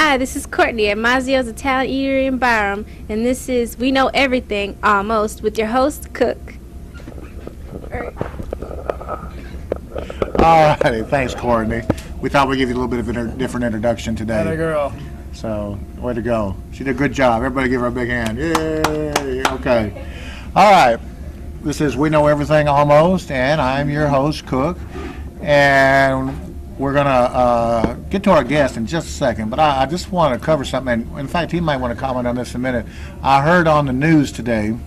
Hi, this is Courtney at Mazio's Italian Eatery in Byram, and this is We Know Everything, Almost, with your host, Cook. All righty, thanks, Courtney. We thought we'd give you a little bit of a different introduction today. Atta girl. So, way to go. She did a good job. Everybody give her a big hand. Yay! Okay. All right. This is We Know Everything Almost, and I'm your host, Cook. And we're going to get to our guest in just a second, but I just want to cover something. And in fact, he might want to comment on this in a minute. I heard on the news today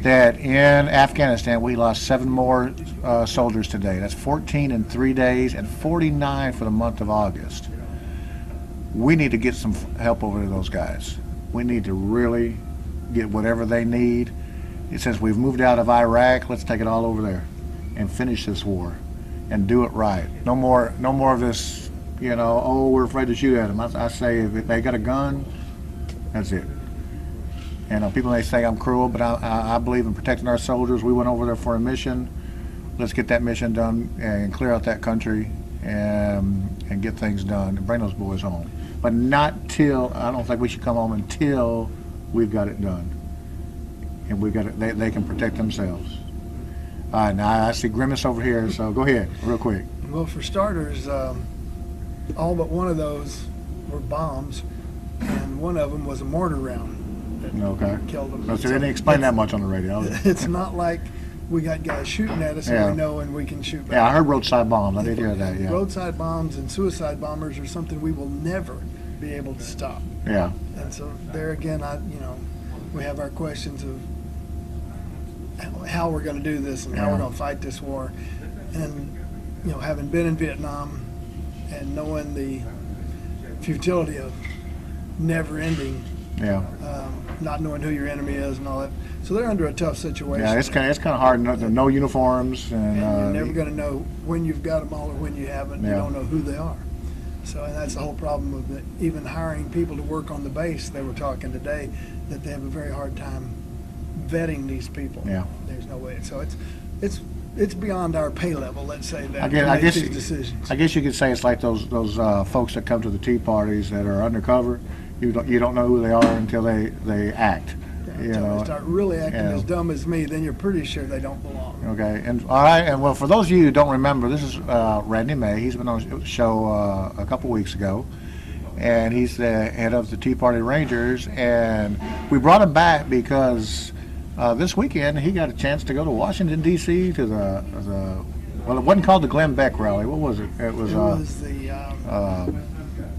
that in Afghanistan we lost 7 more soldiers today. That's 14 in 3 days and 49 for the month of August. We need to get some help over to those guys. We need to really get whatever they need. It says we've moved out of Iraq. Let's take it all over there and finish this war and do it right. No more of this, oh, we're afraid to shoot at them. I say if they got a gun, that's it. People may say I'm cruel, but I believe in protecting our soldiers. We went over there for a mission. Let's get that mission done and clear out that country and get things done and bring those boys home. But not till, I don't think we should come home until we've got it done. And they can protect themselves. All right, now I see Grimace over here, so go ahead, real quick. Well, for starters, all but one of those were bombs, and one of them was a mortar round that killed them. So they didn't explain that much on the radio. It's not like we got guys shooting at us and we know and we can shoot back. Yeah, I heard roadside bombs. I did hear that, yeah. Roadside bombs and suicide bombers are something we will never be able to stop. Yeah. And so there again, we have our questions of how we're going to do this and how we're going to fight this war. And, having been in Vietnam and knowing the futility of never ending, not knowing who your enemy is and all that. So they're under a tough situation. Yeah, it's kind of hard. No uniforms. And you're never going to know when you've got them all or when you haven't. You don't know who they are. So, and that's the whole problem of even hiring people to work on the base. They were talking today that they have a very hard time vetting these people. Yeah. There's no way. So it's beyond our pay level, let's say, that I guess these decisions. I guess you could say it's like those folks that come to the tea parties that are undercover. You don't know who they are until they act. Until they start really acting as dumb as me, then you're pretty sure they don't belong. Okay, and all right, and well, for those of you who don't remember, this is Randy May. He's been on the show a couple weeks ago, and he's the head of the Tea Party Rangers, and we brought him back because this weekend he got a chance to go to Washington D.C. to the well, it wasn't called the Glenn Beck rally. What was it? It was the.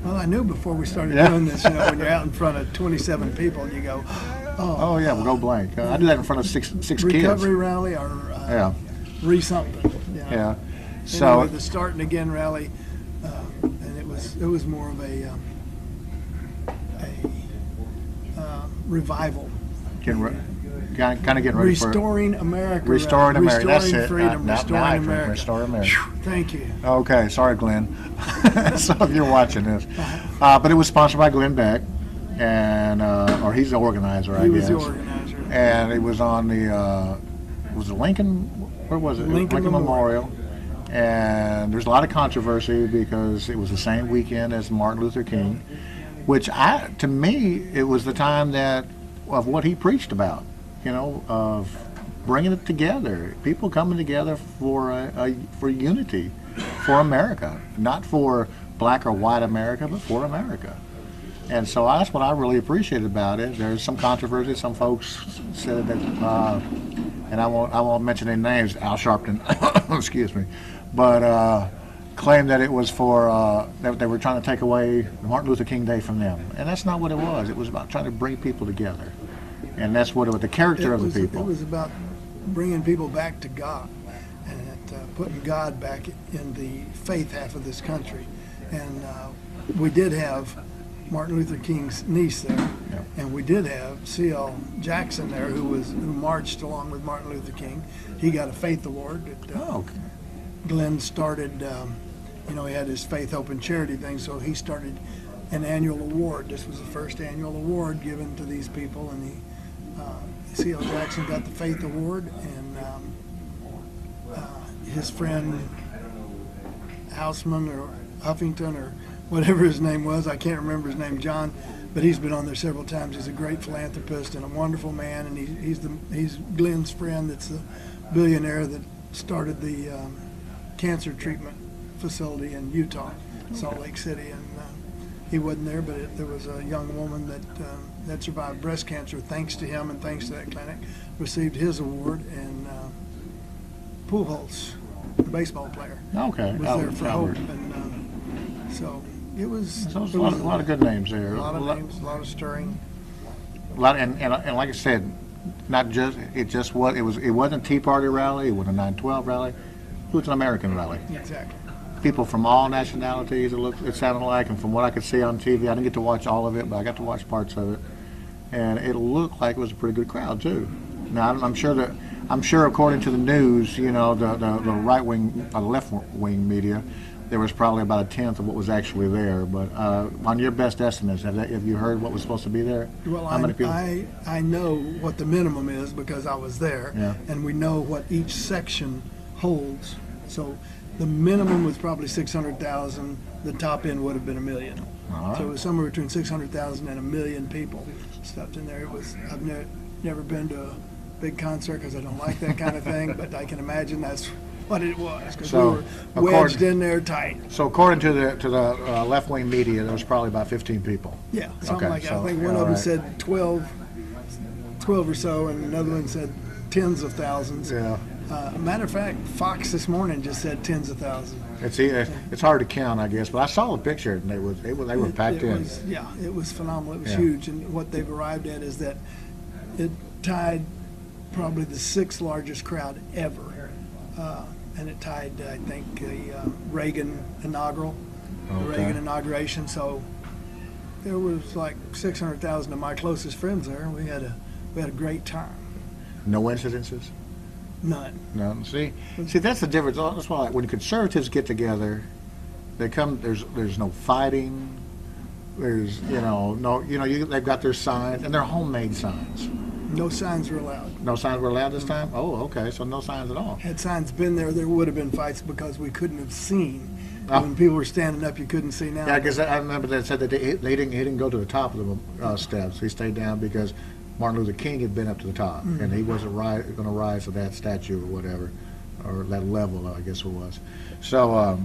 Well, I knew before we started doing this, when you're out in front of 27 people and you go, oh yeah, we'll go blank. I do that in front of six kids. Recovery rally or re-something. Yeah. So anyway, the Starting Again rally, and it was more of a revival. Kind of getting ready Restoring America. Restoring America. That's it. Freedom. Restoring America. Restore America. Thank you. Okay, sorry, Glenn. So if you're watching this, but it was sponsored by Glenn Beck, and or he's the organizer, I guess. He was the organizer. And it was on the was it Lincoln? Where was it? Lincoln Memorial. And there's a lot of controversy because it was the same weekend as Martin Luther King, which to me it was the time of what he preached about. Of bringing it together, people coming together for unity, for America, not for black or white America, but for America. And so that's what I really appreciated about it. There's some controversy. Some folks said that, and I won't mention any names, Al Sharpton, excuse me, but claimed that it was for that they were trying to take away Martin Luther King Day from them, and that's not what it was. It was about trying to bring people together. And that's what it was, the character of the people. It was about bringing people back to God and putting God back in the faith half of this country. And we did have Martin Luther King's niece there, Yeah. And we did have C.L. Jackson there, who marched along with Martin Luther King. He got a Faith Award. Okay. Glenn started, he had his Faith, Hope, and Charity thing, so he started an annual award. This was the first annual award given to these people, and C.L. Jackson got the Faith Award, and his friend Houseman or Huffington or whatever his name was, I can't remember his name, John, but he's been on there several times. He's a great philanthropist and a wonderful man, and he's Glenn's friend that's the billionaire that started the cancer treatment facility in Utah, Salt Lake City, and he wasn't there, but there was a young woman that survived breast cancer thanks to him and thanks to that clinic, received his award, and Pujols, the baseball player, was there for hope, and so it was. So a lot of good names there. A lot of names, a lot of stirring. A lot, and like I said, it wasn't a Tea Party rally, it wasn't a 9/12 rally, it was an American rally. Exactly. People from all nationalities, it sounded like, and from what I could see on TV, I didn't get to watch all of it, but I got to watch parts of it, and it looked like it was a pretty good crowd too. Now I'm sure according to the news, the right wing, the left wing media, there was probably about a tenth of what was actually there. But on your best estimates, have you heard what was supposed to be there? Well, How many people? I know what the minimum is because I was there, Yeah. and we know what each section holds. So the minimum was probably 600,000. The top end would have been 1 million. All right. So it was somewhere between 600,000 and 1 million people stuffed in there. I've never been to a big concert because I don't like that kind of thing, but I can imagine that's what it was because So, we were wedged in there tight. So according to the left wing media, there was probably about 15 people. Yeah, something Okay, like that. so, I think one of them all right. said 12 or so, and another one said tens of thousands. Yeah. Matter of fact, Fox this morning just said tens of thousands. It's hard to count, I guess, but I saw the picture and they were packed in. It was phenomenal. It was Yeah. huge, and what they've arrived at is that it tied probably the 6th largest crowd ever, and it tied I think the Reagan inauguration. So there was like 600,000 of my closest friends there. We had a great time. No incidences. None. No, see, that's the difference. That's why when conservatives get together, they come. There's no fighting. There's they've got their signs and they're homemade signs. No signs were allowed. No signs were allowed this time. Oh, okay, so no signs at all. Had signs been there would have been fights because we couldn't have seen. Oh. When people were standing up, you couldn't see now. Yeah, because I remember they said that he didn't go to the top of the steps. He stayed down because Martin Luther King had been up to the top, and he wasn't going to rise to that statue or whatever, or that level, I guess it was. So,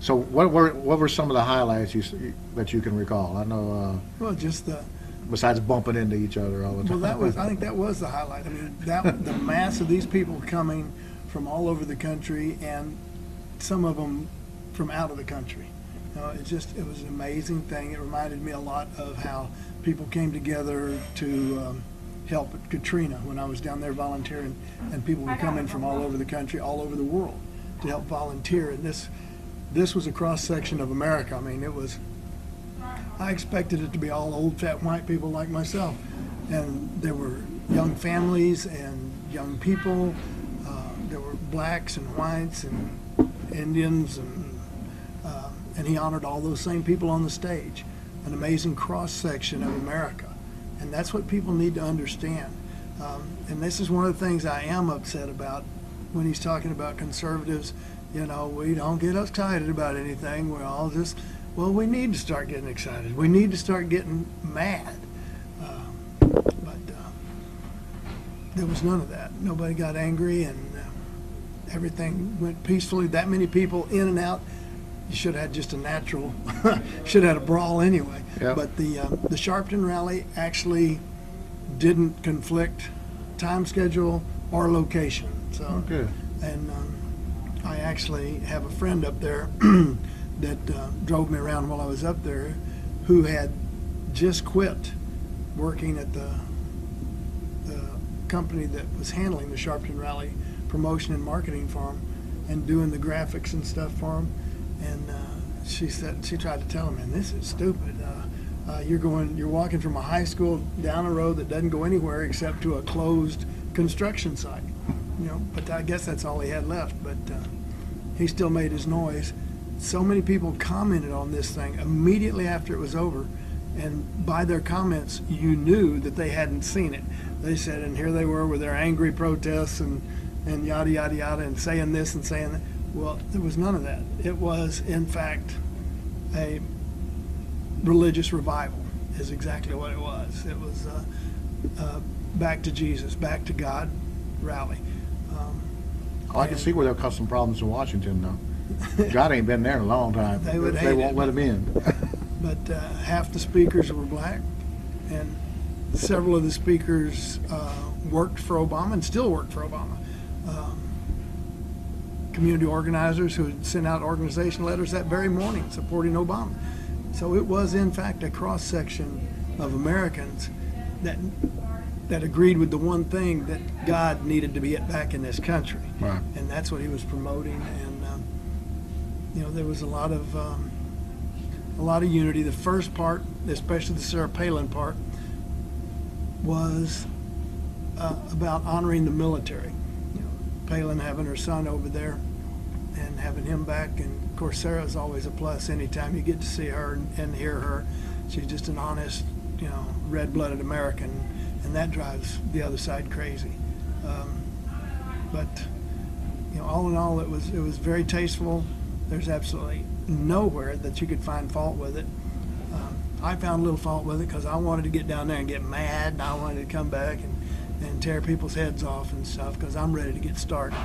what were some of the highlights that you can recall? I know. Well, just besides bumping into each other all the time. Well, I think that was the highlight. I mean, the mass of these people coming from all over the country, and some of them from out of the country. It was an amazing thing. It reminded me a lot of how people came together to help at Katrina when I was down there volunteering, and people were coming from all over the country, all over the world to help volunteer. And this was a cross section of America. I mean, I expected it to be all old, fat, white people like myself, and there were young families and young people. There were blacks and whites and Indians, and he honored all those same people on the stage. An amazing cross section of America, and that's what people need to understand. And this is one of the things I am upset about when he's talking about conservatives. We don't get excited about anything. We're all just, we need to start getting excited. We need to start getting mad. But there was none of that. Nobody got angry, and everything went peacefully. That many people in and out. You should have had just a natural, should have had a brawl anyway. Yep. But the Sharpton rally actually didn't conflict time schedule or location. So, good. And I actually have a friend up there that drove me around while I was up there, who had just quit working at the company that was handling the Sharpton rally promotion and marketing for him, and doing the graphics and stuff for him. And she tried to tell him, man, this is stupid. You're walking from a high school down a road that doesn't go anywhere except to a closed construction site. But I guess that's all he had left. But he still made his noise. So many people commented on this thing immediately after it was over, and by their comments, you knew that they hadn't seen it. They said, and here they were with their angry protests and yada, yada, yada, and saying this and saying that. Well, there was none of that. It was, in fact, a religious revival is exactly what it was. It was back to Jesus, back to God rally. I can see where they'll cause some problems in Washington, though. God ain't been there in a long time. They won't let him in. But half the speakers were black, and several of the speakers worked for Obama and still work for Obama. Community organizers who had sent out organization letters that very morning supporting Obama. So it was, in fact, a cross-section of Americans that agreed with the one thing, that God needed to be back in this country. Right. And that's what he was promoting. And, there was a lot of unity. The first part, especially the Sarah Palin part, was about honoring the military. Palin having her son over there and having him back. And, of course, Sarah's always a plus anytime you get to see her and hear her. She's just an honest, red-blooded American, and that drives the other side crazy. But all in all, it was very tasteful. There's absolutely nowhere that you could find fault with it. I found a little fault with it because I wanted to get down there and get mad, and I wanted to come back and tear people's heads off and stuff because I'm ready to get started.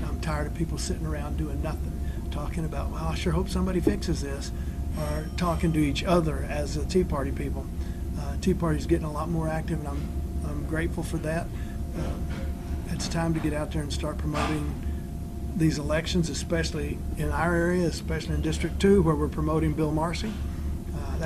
I'm tired of people sitting around doing nothing, talking about, well, I sure hope somebody fixes this, or talking to each other as the Tea Party people. Tea Party's getting a lot more active, and I'm grateful for that. It's time to get out there and start promoting these elections, especially in our area, especially in District 2, where we're promoting Bill Marcy.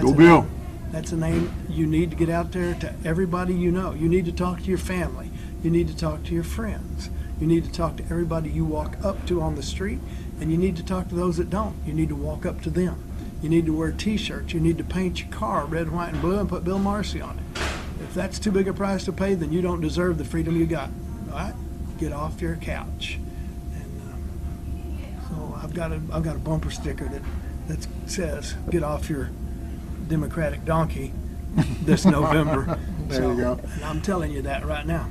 Go Bill. That's a name you need to get out there to everybody you know. You need to talk to your family. You need to talk to your friends. You need to talk to everybody you walk up to on the street, and you need to talk to those that don't. You need to walk up to them. You need to wear T-shirts. You need to paint your car red, white, and blue and put Bill Marcy on it. If that's too big a price to pay, then you don't deserve the freedom you got. All right? Get off your couch. And so I've got a bumper sticker that says, "Get off your Democratic donkey" this November. There you go. And I'm telling you that right now.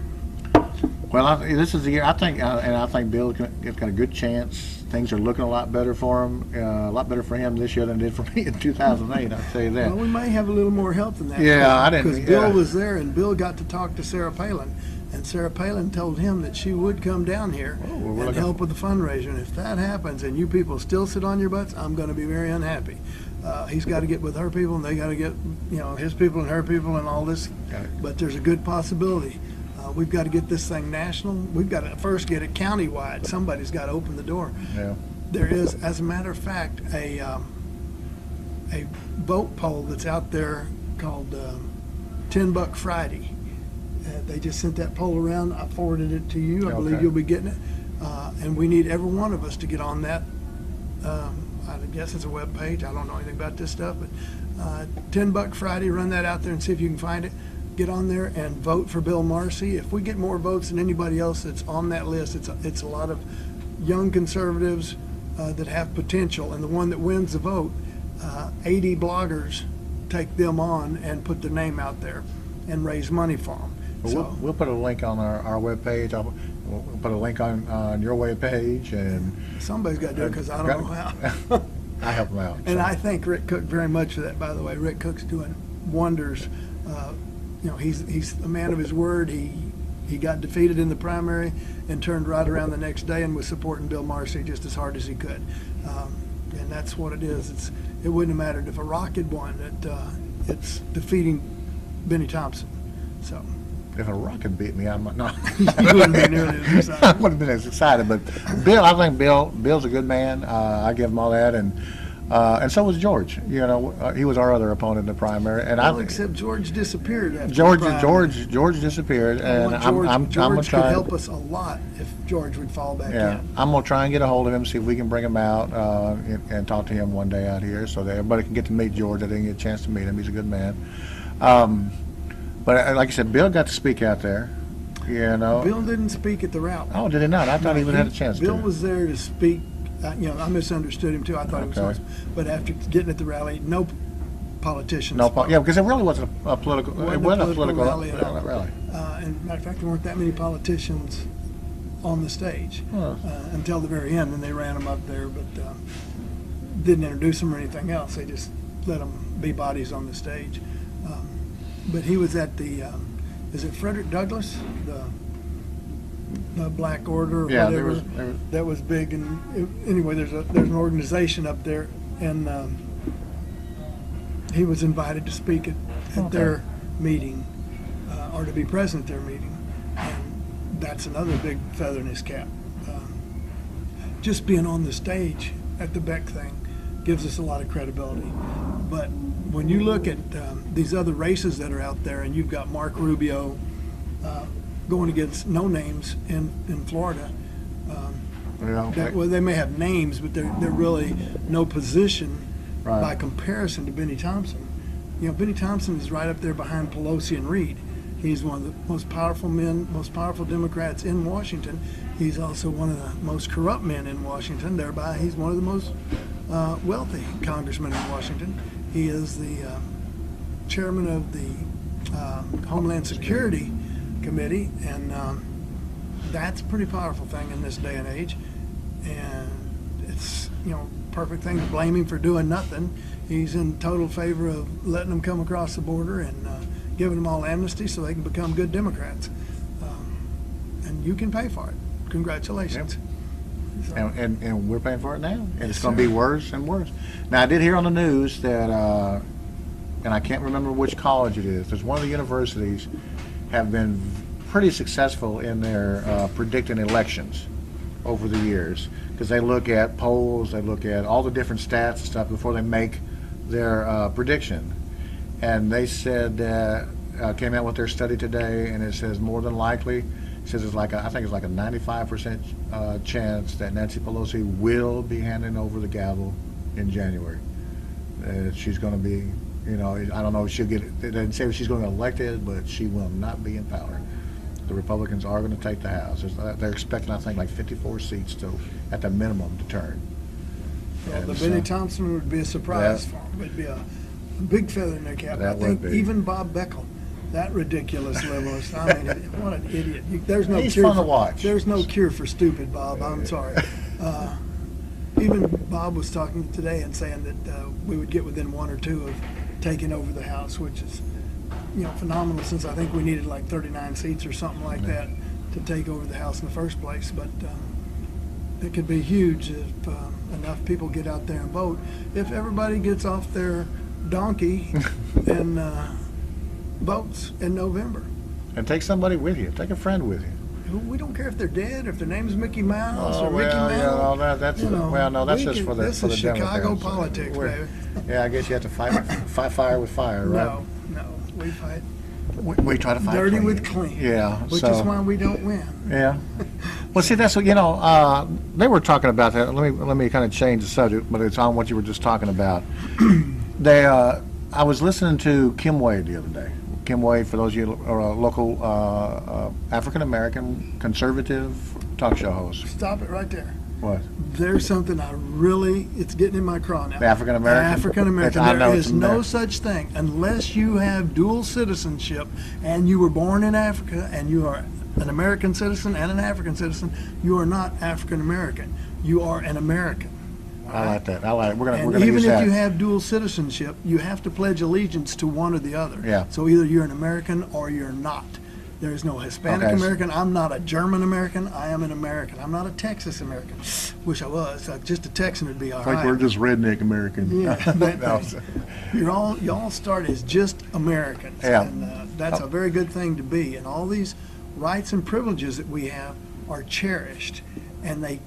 Well, this is the year, I think, and I think Bill's got a good chance. Things are looking a lot better for him, a lot better for him this year than it did for me in 2008, I'll tell you that. Well, we may have a little more help than that. Yeah, I didn't. Because Bill was there, and Bill got to talk to Sarah Palin, and Sarah Palin told him that she would come down here and help with the fundraiser. And if that happens and you people still sit on your butts, I'm going to be very unhappy. He's got to get with her people, and they got to get, his people and her people and all this. But there's a good possibility. We've got to get this thing national. We've got to first get it countywide. Somebody's got to open the door. Yeah. There is, as a matter of fact, a vote poll that's out there called $10 Friday. They just sent that poll around. I forwarded it to you. I believe you'll be getting it. And we need every one of us to get on that. I guess it's a web page. I don't know anything about this stuff, but $10 Friday. Run that out there and see if you can find it. Get on there and vote for Bill Marcy. If we get more votes than anybody else that's on that list, it's a lot of young conservatives that have potential, and the one that wins the vote, 80 bloggers take them on and put their name out there and raise money for them. Well, we'll put a link on our webpage. We'll put a link on your webpage, and somebody's got to do it because I don't know how. I help them out. And I thank Rick Cook very much for that, by the way. Rick Cook's doing wonders. He's a man of his word. He got defeated in the primary and turned right around the next day and was supporting Bill Marcy just as hard as he could. And that's what it is. It wouldn't have mattered if a rock had won. It's defeating Benny Thompson. So if a rock had beat me, I might not. You wouldn't be nearly as excited. I wouldn't have been as excited. But Bill, I think Bill's a good man. I give him all that, and And so was George. He was our other opponent in the primary. And Well, except George disappeared after George the primary. George disappeared, and I'm George gonna could try. help us a lot if George would fall back Yeah, in. I'm gonna try and get a hold of him, see if we can bring him out and talk to him one day out here, so that everybody can get to meet George. I didn't get a chance to meet him. He's a good man. But like I said, Bill got to speak out there. Bill didn't speak at the rally. Oh, did he not? I thought he would have had a chance Bill to. was there to speak. I misunderstood him too. I thought he was Okay. awesome. But after getting at the rally, no politicians. Yeah, because it really wasn't a political. It wasn't a political rally at all. rally. And matter of fact, there weren't that many politicians on the stage until the very end, and they ran them up there, but didn't introduce them or anything else. They just let them be bodies on the stage. But he was at the, is it Frederick Douglass, the Black Order or Yeah, whatever? there was. That was big, and anyway, there's an organization up there, and he was invited to speak at their meeting, or to be present at their meeting, and that's another big feather in his cap. Just being on the stage at the Beck thing gives us a lot of credibility. But when you look at these other races that are out there, and you've got Mark Rubio going against no names in Florida. Well, they may have names, but they're really no position by comparison to Benny Thompson. Benny Thompson is right up there behind Pelosi and Reid. He's one of the most powerful men, most powerful Democrats in Washington. He's also one of the most corrupt men in Washington. Thereby, he's one of the most wealthy congressmen in Washington. He is the chairman of the Homeland Security Committee, and that's a pretty powerful thing in this day and age. And it's perfect thing to blame him for doing nothing. He's in total favor of letting them come across the border and giving them all amnesty so they can become good Democrats. And you can pay for it. Congratulations. Yep. And we're paying for it now, and it's going to be worse and worse. Now, I did hear on the news that, and I can't remember which college it is. There's one of the universities have been pretty successful in their predicting elections over the years, because they look at polls, they look at all the different stats and stuff before they make their prediction. And they said came out with their study today, and it says more than likely, it says I think it's like a 95% chance that Nancy Pelosi will be handing over the gavel in January. She's going to be, I don't know if she'll get it. They didn't say if she's going to get elected, but she will not be in power. The Republicans are going to take the House. They're expecting, I think, like 54 seats at the minimum to turn. Well, the Benny Thompson would be a surprise for him. It'd be a big feather in their cap. I think even Bob Beckel, that ridiculous liberalist. I mean, what an idiot! There's no He's cure fun to watch. There's no cure for stupid, Bob. I'm sorry. Even Bob was talking today and saying that we would get within 1 or 2 of taking over the House, which is phenomenal, since I think we needed like 39 seats or something like that to take over the House in the first place. But it could be huge if enough people get out there and vote. If everybody gets off their donkey and votes in November. And take somebody with you. Take a friend with you. We don't care if they're dead, or if their name's Mickey Mouse or Mickey Mouse. Yeah, that's just for the this is Chicago Democrats. politics, baby. Yeah, I guess you have to fight fire with fire, right? No, we fight we try to fight dirty clean. with clean. Yeah, which is why we don't win. Yeah. Well, see, that's what they were talking about that. Let me kind of change the subject, but it's on what you were just talking about. I was listening to Kim Wade the other day. Kim Wade, for those of you who are a local African-American conservative talk show host. Stop it right there. What? There's something it's getting in my craw now. African-American? African-American. There is no such thing. Unless you have dual citizenship and you were born in Africa and you are an American citizen and an African citizen, you are not African-American. You are an American. I like that. I like it. We're gonna even use that. if you have dual citizenship, you have to pledge allegiance to one or the other. Yeah. So either you're an American or you're not. There is no Hispanic American. I'm not a German American. I am an American. I'm not a Texas American. Wish I was. Just a Texan would be all right. We're just redneck American. Yeah. Y'all start as just Americans. Yeah. And that's a very good thing to be. And all these rights and privileges that we have are cherished, and there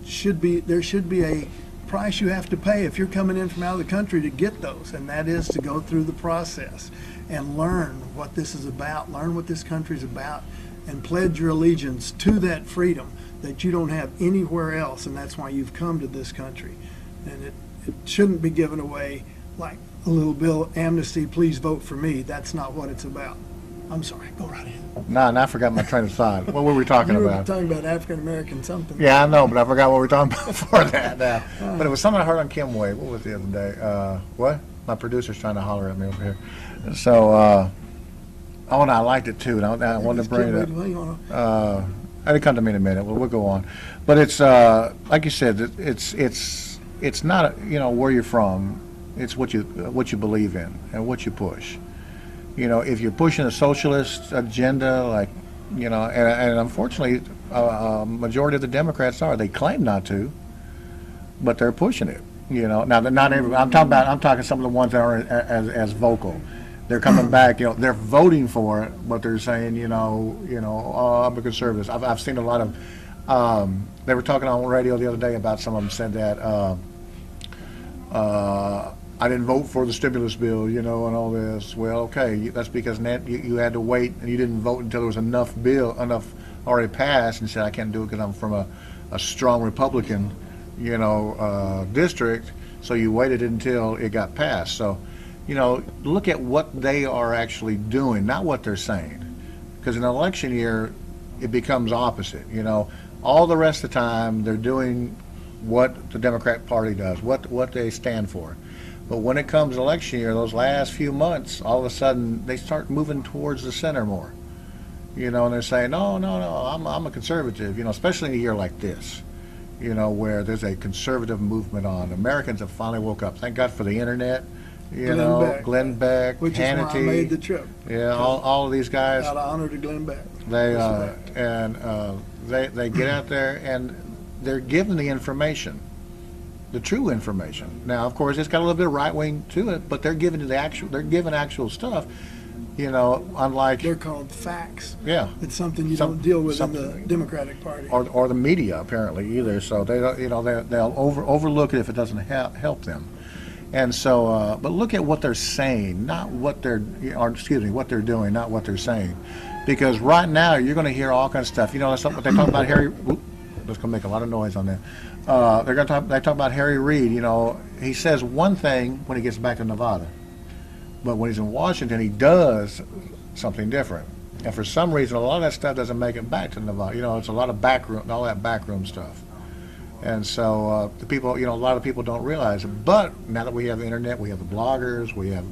should be a price you have to pay if you're coming in from out of the country to get those, and that is to go through the process and learn what this is about, learn what this country's about, and pledge your allegiance to that freedom that you don't have anywhere else, and that's why you've come to this country. And it shouldn't be given away like a little bill, amnesty, please vote for me. That's not what it's about. I'm sorry, go right ahead. No, I forgot my train of thought. What were we talking You were about? talking about African American something. Yeah, I know, but I forgot what we were talking about before that now. But it was something I heard on Kimway. What was it the other day? What? My producer's trying to holler at me over here. So, oh, and I liked it too. And I wanted to bring it up. It'll come to me in a minute. We'll go on. But it's, like you said, it's not, where you're from. It's what you believe in and what you push. If you're pushing a socialist agenda, like, and unfortunately, a majority of the Democrats are. They claim not to, but they're pushing it. Now, not every. I'm talking some of the ones that are as vocal. They're coming back. They're voting for it, but they're saying, oh, I'm a conservative. I've seen a lot of. They were talking on radio the other day about some of them said that. I didn't vote for the stimulus bill, and all this. Well, okay, that's because you had to wait and you didn't vote until there was enough already passed, and said I can't do it because I'm from a strong Republican, district. So you waited until it got passed. So, look at what they are actually doing, not what they're saying, because in an election year, it becomes opposite. All the rest of the time they're doing what the Democrat Party does, what they stand for. But when it comes election year, those last few months, all of a sudden they start moving towards the center more. And they're saying, no, I'm a conservative. Especially in a year like this, where there's a conservative movement on. Americans have finally woke up. Thank God for the internet. Glenn Beck, which Hannity. Is why I made the trip. Yeah, all of these guys. Out of honor to Glenn Beck. They get out there and they're given the information. The true information. Now, of course, it's got a little bit of right wing to it, but they're giving actual stuff. Unlike they're called facts. Yeah, it's something you don't deal with in the Democratic Party or the media apparently either. So they they'll overlook it if it doesn't help them. And so, but look at what they're saying, not what what they're doing, not what they're saying, because right now you're going to hear all kinds of stuff. That's what they talk about Harry. That's going to make a lot of noise on that. They talk about Harry Reid. He says one thing when he gets back to Nevada, but when he's in Washington, he does something different. And for some reason, a lot of that stuff doesn't make it back to Nevada. It's a lot of all that backroom stuff. And so the people, a lot of people don't realize it. But now that we have the internet, we have the bloggers, we have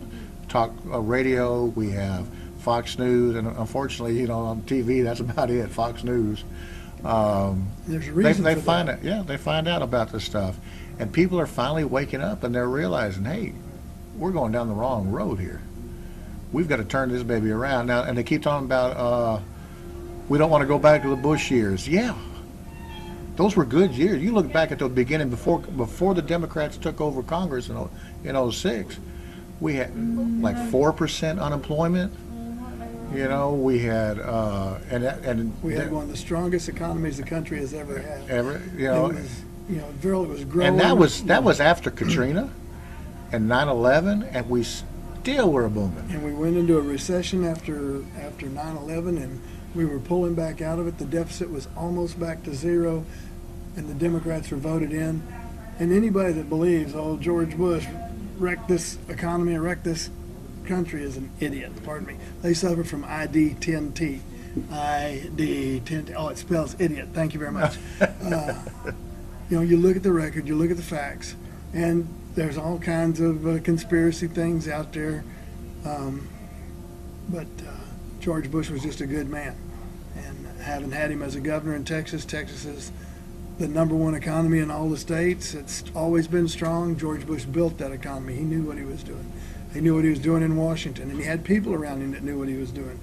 talk radio, we have Fox News, and unfortunately, on TV, that's about it. Fox News. There's a reason they for find that. it. Yeah, they find out about this stuff, and people are finally waking up and they're realizing, hey, we're going down the wrong road here. We've got to turn this baby around now. And they keep talking about we don't want to go back to the Bush years. Yeah, those were good years. You look back at the beginning before the Democrats took over Congress in 06, we had like 4% unemployment. We had and we had one of the strongest economies the country has ever had. It was growing. And that was after Katrina and 9/11, and we still were booming. And we went into a recession after 9/11, and we were pulling back out of it. The deficit was almost back to zero, and the Democrats were voted in. And anybody that believes, George Bush wrecked this economy and wrecked this country is an idiot. Pardon me. They suffer from ID10T. ID10T. Oh, it spells idiot. Thank you very much. You look at the record, you look at the facts, and there's all kinds of conspiracy things out there. But George Bush was just a good man. And having had him as a governor in Texas, Texas is the #1 economy in all the states. It's always been strong. George Bush built that economy. He knew what he was doing. He knew what he was doing in Washington, and he had people around him that knew what he was doing.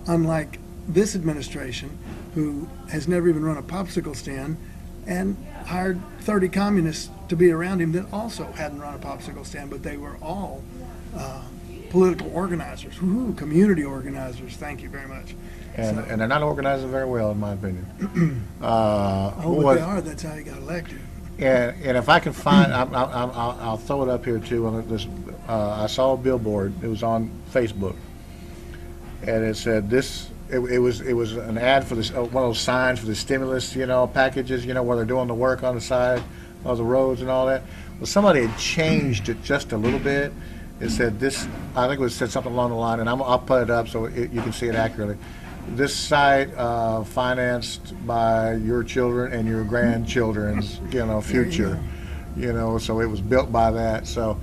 Unlike this administration, who has never even run a popsicle stand and hired 30 communists to be around him that also hadn't run a popsicle stand, but they were all political organizers, community organizers. Thank you very much. And they're not organizing very well, in my opinion. But they are. That's how he got elected. And if I can find, I'll throw it up here too. On this, I saw a billboard. It was on Facebook, and it said this. It was an ad for this one of those signs for the stimulus, packages, where they're doing the work on the side of the roads and all that. Well, somebody had changed it just a little bit. It said this. I think it said something along the line, and I'll put it up so you can see it accurately. This site financed by your children and your grandchildren's, future. So it was built by that. So,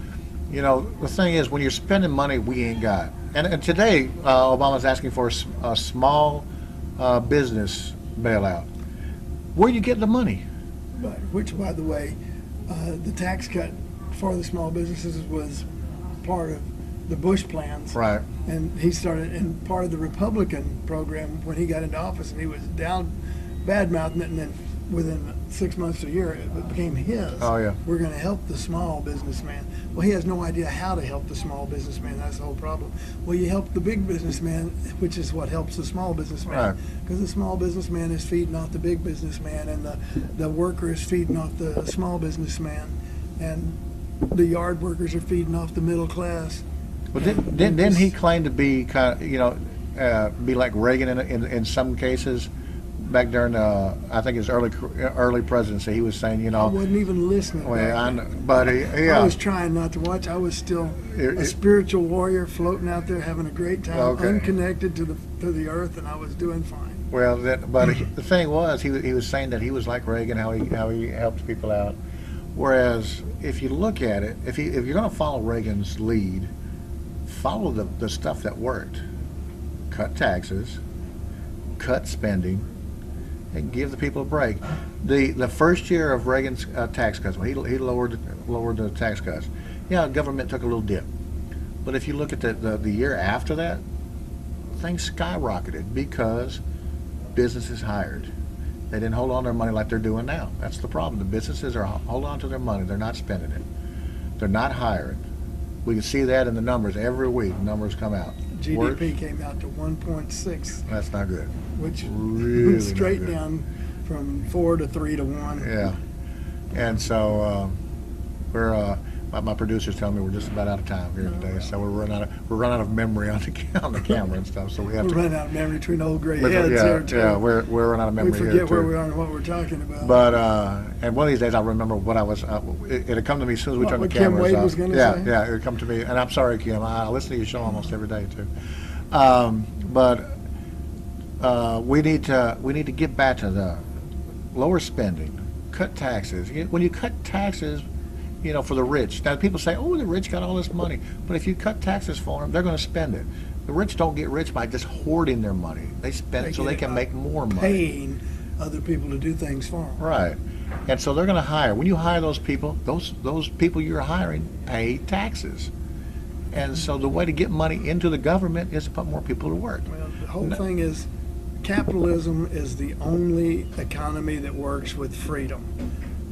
the thing is, when you're spending money we ain't got. And today, Obama's asking for a small business bailout. Where you get the money? But which, by the way, the tax cut for the small businesses was part of the Bush plans. Right. And he started in part of the Republican program when he got into office, and he was down bad-mouthing it, and then within 6 months to a year, it became his. Oh, yeah. We're going to help the small businessman. Well, he has no idea how to help the small businessman. That's the whole problem. Well, you help the big businessman, which is what helps the small businessman. Right. Because the small businessman is feeding off the big businessman, and the worker is feeding off the small businessman, and the yard workers are feeding off the middle class. Well, didn't he claim to be be like Reagan in some cases? Back during I think his early presidency, he was saying, I wasn't even listening. Well, I know, but yeah. I was trying not to watch. I was still a spiritual warrior floating out there having a great time, okay. Unconnected to the earth, and I was doing fine. Well, but the thing was, he was saying that he was like Reagan, how he helped people out. Whereas if you look at it, if you're going to follow Reagan's lead, follow the stuff that worked. Cut taxes, cut spending, and give the people a break. The first year of Reagan's tax cuts, when he lowered the tax cuts, government took a little dip. But if you look at the year after that, things skyrocketed because businesses hired. They didn't hold on to their money like they're doing now. That's the problem. The businesses are holding on to their money. They're not spending it. They're not hiring. We can see that in the numbers every week. Numbers come out. GDP came out to 1.6. That's not good. Which really went straight down from 4 to 3 to 1. Yeah. And so we're my producer's telling me we're just about out of time here today, so we're running out of memory on the camera and stuff. So we have we're to running out of memory between old gray heads here too. Yeah, we're running out of memory here too. We forget where we are and what we're talking about. But and one of these days I'll remember what I was. It'll come to me as soon as we turn the cameras Kim Wade off. was going to say? Yeah, it'll come to me. And I'm sorry, Kim. I listen to your show almost every day too. But we need to get back to the lower spending, cut taxes. When you cut taxes, for the rich. Now people say, "Oh, the rich got all this money," but if you cut taxes for them, they're going to spend it. The rich don't get rich by just hoarding their money. They spend it so they can make more money. Paying other people to do things for them. Right, and so they're going to hire. When you hire those people, those people you're hiring pay taxes. And so the way to get money into the government is to put more people to work. Well, the whole thing is, capitalism is the only economy that works with freedom.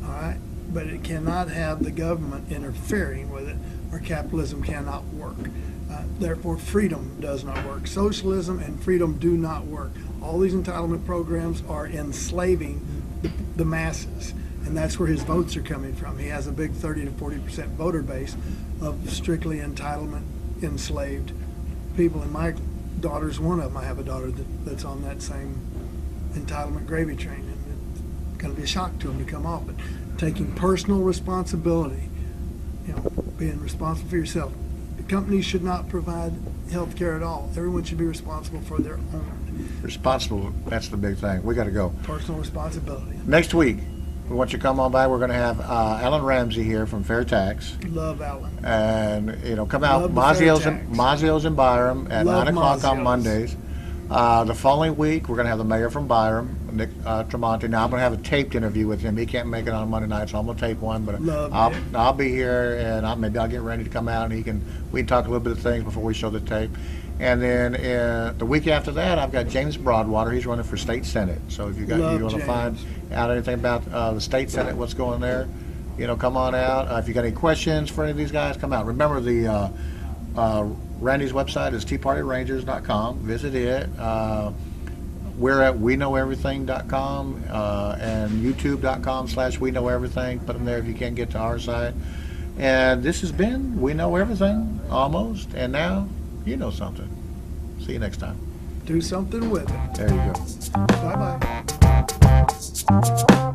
All right? But it cannot have the government interfering with it, or capitalism cannot work. Therefore, freedom does not work. Socialism and freedom do not work. All these entitlement programs are enslaving the masses, and that's where his votes are coming from. He has a big 30 to 40% voter base of strictly entitlement enslaved people, and my daughter's one of them. I have a daughter that's on that same entitlement gravy train, and it's going to be a shock to him to come off. But taking personal responsibility, being responsible for yourself. The companies should not provide health care at all. Everyone should be responsible for their own. Responsible, that's the big thing. We got to go. Personal responsibility. Next week, we want you to come on by. We're going to have Alan Ramsey here from Fair Tax. Love Alan. And, come out. Mazio's in Byram at Love 9 o'clock on Mazio's. Mondays. The following week, we're going to have the mayor from Byram, Nick Tremonti. Now, I'm going to have a taped interview with him. He can't make it on Monday night, so I'm going to tape one. But I'll be here, and maybe I'll get ready to come out, and we can talk a little bit of things before we show the tape. And then the week after that, I've got James Broadwater. He's running for state senate. So if you want to find out anything about the state senate, what's going there, come on out. If you got any questions for any of these guys, come out. Remember the Randy's website is teapartyrangers.com. Visit it. we're at weknoweverything.com and youtube.com/weknoweverything. Put them there if you can't get to our site. And this has been We Know Everything, almost. And now you know something. See you next time. Do something with it. There you go. Bye-bye.